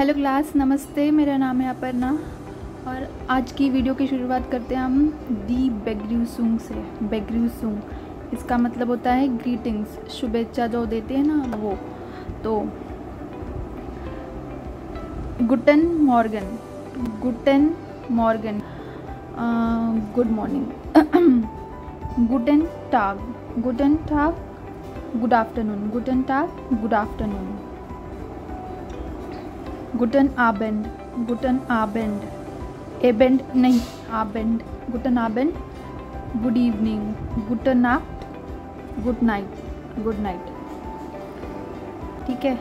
Hello class, नमस्ते। मेरा नाम है अपर्णा और आज की वीडियो की शुरुआत करते हैं हम दी बेग्रीसुंग से। बेग्रीसुंग इसका मतलब होता है ग्रीटिंग्स, शुभेच्छा जो देते हैं ना वो। तो गुटन मॉर्गन, गुटन मॉर्गन, गुड मॉर्निंग। गुटन टाग, गुटन टाग, गुड आफ्टरनून। गुटन टाग, गुड आफ्टरनून। गुटन आबेंड, गुटन आबेंड, एबेंड नहीं, आबेंड। गुटन आबेंड, गुड इवनिंग। गुटन नाइट, गुड नाइट, गुड नाइट। ठीक है।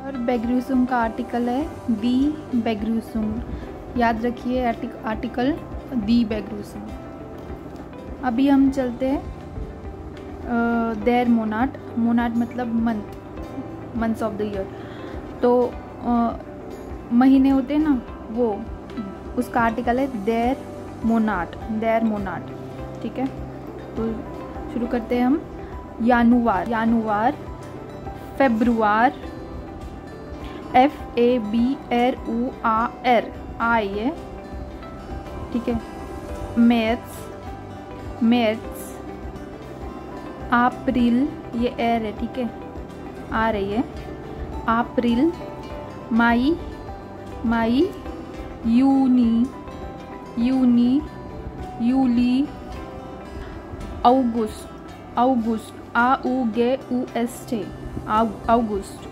और बेग्रीसुंग का आर्टिकल है दी बेग्रीसुंग। याद रखिए आर्टिकल दी बेग्रीसुंग। अभी हम चलते हैं देयर मोनाट। मोनाट मतलब month, months of the year. तो महीने होते हैं ना वो, उसका आर्टिकल है देयर मोनाट, देयर मोनाट। ठीक है। तो शुरू करते हैं हम। यानुवार, यानुवार। फेब्रुआर, FABRUAR, आई है। ठीक है। मेर्स, मेर्स। अप्रैल, ये एर है। ठीक है, आ रही है। अप्रैल, मई, मई। यूनी, यूनी, यूली। अगस्त, अगस्त, AUGUST, अगस्त।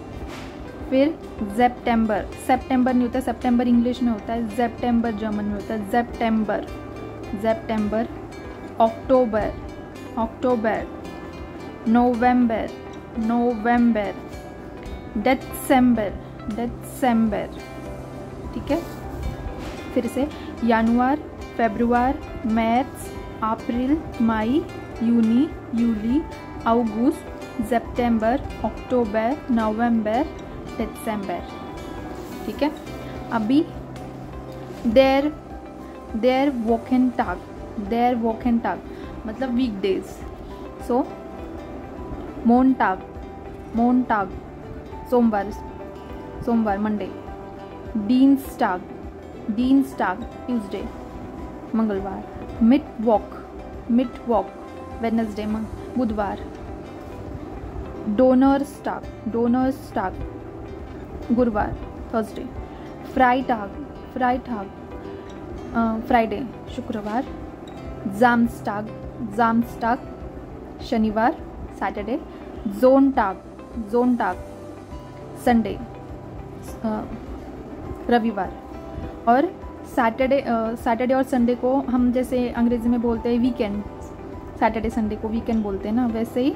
फिर सितंबर, सितंबर नहीं होता, सितंबर इंग्लिश में होता है, सितंबर जर्मन में होता है, सितंबर, सितंबर। अक्टूबर, अक्टूबर। नवंबर, नवंबर। दिसंबर, दिसंबर। ठीक है। फिर से जनवरी, फरवरी, मार्च, अप्रैल, मई, यूनी, यूली, अगस्त, सितंबर, अक्टूबर, नवंबर, दिसंबर। ठीक है। अभी देयर वोकेंटाग, देयर वोकेंटाग मतलब वीकडेज। सो मोंटाग, मोंटाग सोमवार, सोमवार मंडे। डीन्सटाग, डीन्सटाग ट्यूसडे, मंगलवार। Mid walk, mid walk Wednesday, बुधवार। डोनर्सटाग, डोनर्सटाग गुरुवार, थर्सडे। फ्राइटाग, फ्राइटाग फ्राइडे, शुक्रवार। जाम्सटाग, जाम्सटाग शनिवार, सैटरडे। जोनटाग, जोनटाग संडे, रविवार। और सैटरडे और संडे को हम जैसे अंग्रेजी में बोलते हैं वीकेंड, सैटरडे संडे को वीकेंड बोलते हैं ना, वैसे ही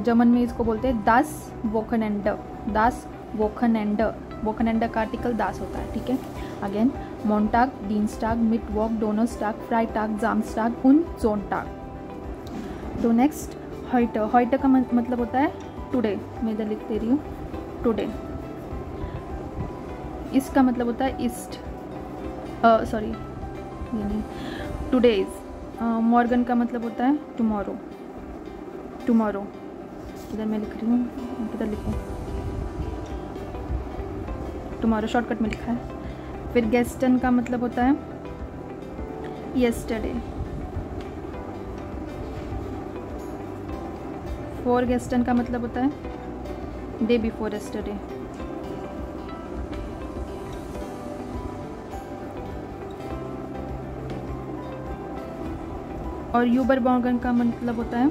जर्मन में इसको बोलते हैं दास वोकनेंडर, दास वोकनेंडर। वोकनेंडर का आर्टिकल दास होता है। ठीक है। अगेन मोंटाग, डीन्सटाग, मिड वॉक, डोनर्सटाग, फ्राइटाग, जाम्सटाग und जोनटाग। तो नेक्स्ट हॉइटर, हॉइटर का मतलब होता है टुडे। मैं इधर लिख दे रही हूँ टुडे। इसका मतलब होता है ईस्ट, सॉरी ये नहीं, टुडेज। मॉर्गन का मतलब होता है टुमारो, टुमारो। इधर मैं लिख रही हूँ, किधर लिखूँ, टुमारो शॉर्टकट में लिखा है। फिर गेस्टन का मतलब होता है येस्टरडे। फॉर गेस्टन का मतलब होता है डे बिफोर येस्टरडे। और यूबर मॉर्गन का मतलब होता है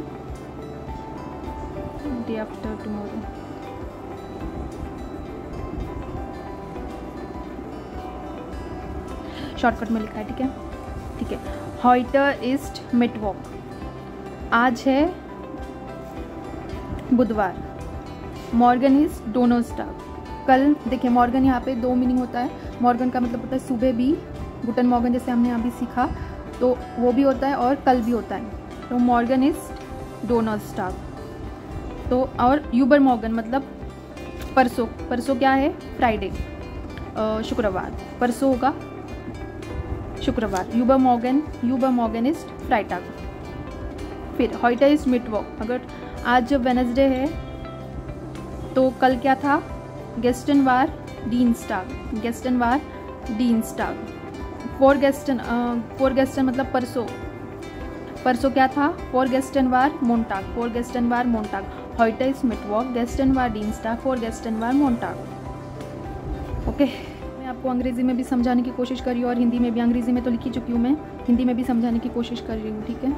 डे आफ्टर टुमारो। शॉर्टकट में लिखा है। ठीक है, ठीक है। हॉइटर इस्ट मिडवॉक, आज है बुधवार। मॉर्गन इज डोनर्सटाग, कल। देखिए मॉर्गन यहाँ पे दो मीनिंग होता है। मॉर्गन का मतलब होता है सुबह भी, गुटन मॉर्गन जैसे हमने अभी सीखा तो वो भी होता है, और कल भी होता है। तो मॉर्गन इज डोनर्सटाग। तो और यूबर मॉर्गन मतलब परसों, परसों क्या है, फ्राइडे, शुक्रवार। परसों होगा शुक्रवार। यूबर मॉर्गन इज फ्राइटाग। फिर हॉइटर इज मिडवॉक, अगर आज वेडनेसडे है तो कल क्या था, गेस्टन वार Dienstag, gestern war Dienstag. Vorgestern मतलब परसों क्या था? Vorgestern war Montag. Heute ist Mittwoch, gestern war Dienstag, vorgestern war Montag. Okay, मैं आपको अंग्रेज़ी में भी समझाने की कोशिश कर रही हूँ और हिंदी में भी। अंग्रेज़ी में तो लिखी चुकी हूँ मैं, हिंदी में भी समझाने की कोशिश कर रही हूँ, ठीक है।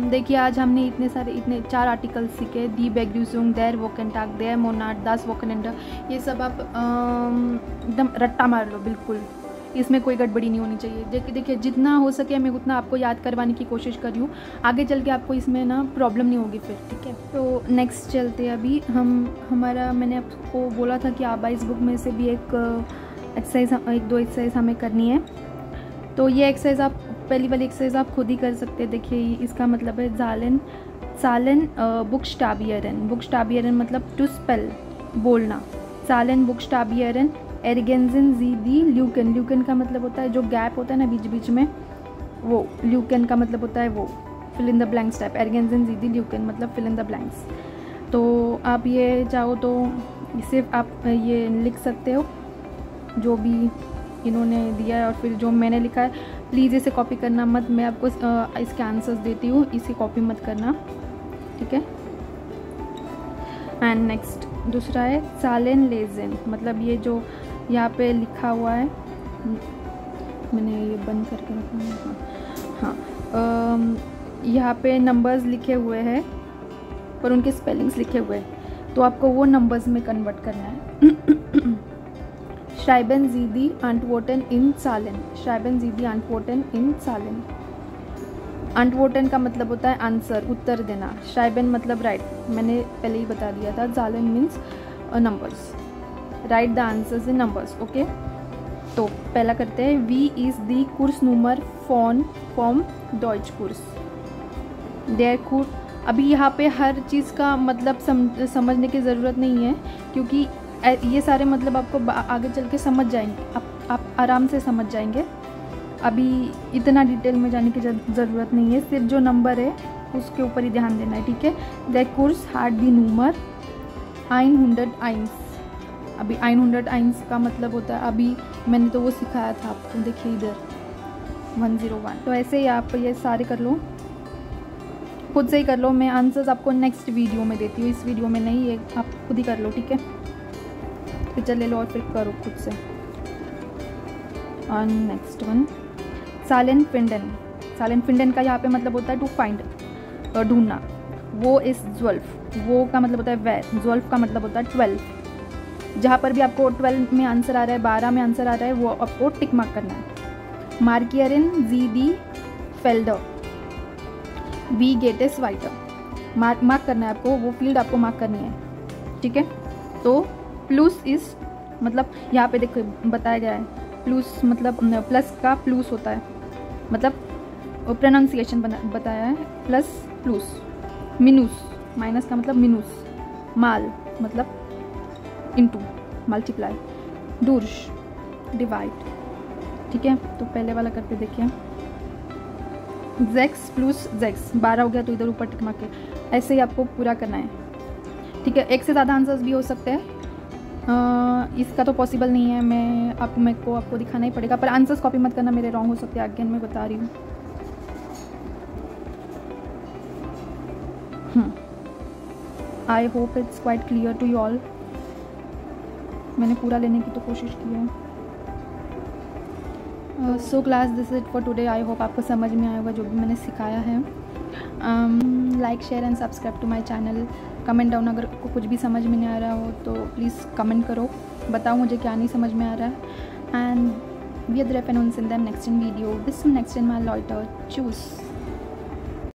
देखिए आज हमने इतने 4 आर्टिकल सीखे। दी बेग्यूसुंग, देर वोकेंटाग, देर मोनाट, दास वोकेनेंडर, ये सब आप एकदम रट्टा मार लो, बिल्कुल इसमें कोई गड़बड़ी नहीं होनी चाहिए। देखिए जितना हो सके मैं उतना आपको याद करवाने की कोशिश कर रही हूँ, आगे चल के आपको इसमें ना प्रॉब्लम नहीं होगी फिर, ठीक है। तो नेक्स्ट चलते हैं अभी मैंने आपको बोला था कि आप इस बुक में से भी एक दो एक्सरसाइज हमें करनी है। तो ये एक्सरसाइज आप पहली वाली एक्सरसाइज आप खुद ही कर सकते हैं। देखिए इसका मतलब है सालन बुक्सटाबियरन मतलब टू स्पेल, बोलना। सालन बुक्सटाबियरन एरगेंजन ज़ीदी ल्यूकन का मतलब होता है जो गैप होता है ना बीच बीच में, वो ल्यूकन का मतलब होता है वो fill in the blanks type. एरगेंजन ज़ीदी ल्यूकन मतलब फिल इन द ब्लैंक्स। तो आप ये चाहो तो सिर्फ आप ये लिख सकते हो जो भी इन्होंने दिया है, और फिर जो मैंने लिखा है प्लीज़ इसे कॉपी करना मत। मैं आपको इसके आंसर्स देती हूँ, इसे कॉपी मत करना, ठीक है। एंड नेक्स्ट दूसरा है सालेन लेजेन, मतलब ये जो यहाँ पे लिखा हुआ है, मैंने ये बंद करके रखा। हाँ, यहाँ पे नंबर्स लिखे हुए हैं और उनके स्पेलिंग्स लिखे हुए हैं, तो आपको वो नंबर्स में कन्वर्ट करना है। श्राइबन ज़ीदी अंटवोटन इन सालेन। अंटवोटन का मतलब होता है आंसर, उत्तर देना। श्राइबन मतलब राइट, मैंने पहले ही बता दिया था। सालेन means numbers, write the answers in numbers, okay. तो पहला करते हैं, वी इज़ दी कुर्स नूमर फॉर्म डॉइच कुर्स देयर कुर। अभी यहाँ पे हर चीज़ का मतलब समझने की ज़रूरत नहीं है, क्योंकि ये सारे मतलब आपको आगे चल के समझ जाएंगे, आप आराम से समझ जाएंगे। अभी इतना डिटेल में जाने की ज़रूरत नहीं है, सिर्फ जो नंबर है उसके ऊपर ही ध्यान देना है, ठीक है। द कुर्स हैड दी नूमर 101। अभी 101 का मतलब होता है, अभी मैंने तो वो सिखाया था आपको, देखिए इधर 101। तो ऐसे ही आप ये सारे कर लो, खुद से ही कर लो। मैं आंसर्स आपको नेक्स्ट वीडियो में देती हूँ, इस वीडियो में नहीं, ये आप खुद ही कर लो, ठीक है। पिक्चर ले लो और फिर करो खुद से। और नेक्स्ट वन सालेन फिंडन का यहाँ पे मतलब होता है टू फाइंड, ढूंढना। वो इस 12, वो का मतलब होता है वेर, 12 का मतलब होता है 12। जहाँ पर भी आपको 12 में आंसर आ रहा है, 12 में आंसर आ रहा है, वो आपको टिक मार्क करना है। मार्कियरिन ज़ीदी फेल्डर वी गेट एस वाइटर, मार्क करना है आपको, वो फील्ड आपको मार्क करनी है, ठीक है। तो प्लस इस मतलब यहाँ पे देखो बताया गया है, प्लस मतलब प्लस का प्लस होता है, मतलब प्रोनाउंसिएशन बताया है। प्लस मिनूस, माइनस का मतलब मिनूस। माल मतलब इनटू, मल्टीप्लाई। डूर्श डिवाइड, ठीक है। तो पहले वाला करके देखिए, जेक्स प्लस जेक्स 12 हो गया, तो इधर ऊपर टिक मार के ऐसे ही आपको पूरा करना है, ठीक है। एक से ज़्यादा आंसर्स भी हो सकते हैं, इसका तो पॉसिबल नहीं है, मेरे को आपको दिखाना ही पड़ेगा, पर आंसर्स कॉपी मत करना, मेरे रॉन्ग हो सकते हैं, अगेन मैं बता रही हूँ। I hope it's quite clear to you all. मैंने पूरा लेने की तो कोशिश की है। So class, this is for today. I hope आपको समझ में आया होगा जो भी मैंने सिखाया है। Like share and subscribe to my channel. Comment down, अगर आपको कुछ भी समझ में नहीं आ रहा हो तो प्लीज़ कमेंट करो, बताओ मुझे क्या नहीं समझ में आ रहा है। And we are the reference in the next in video, this next in my loiter choose.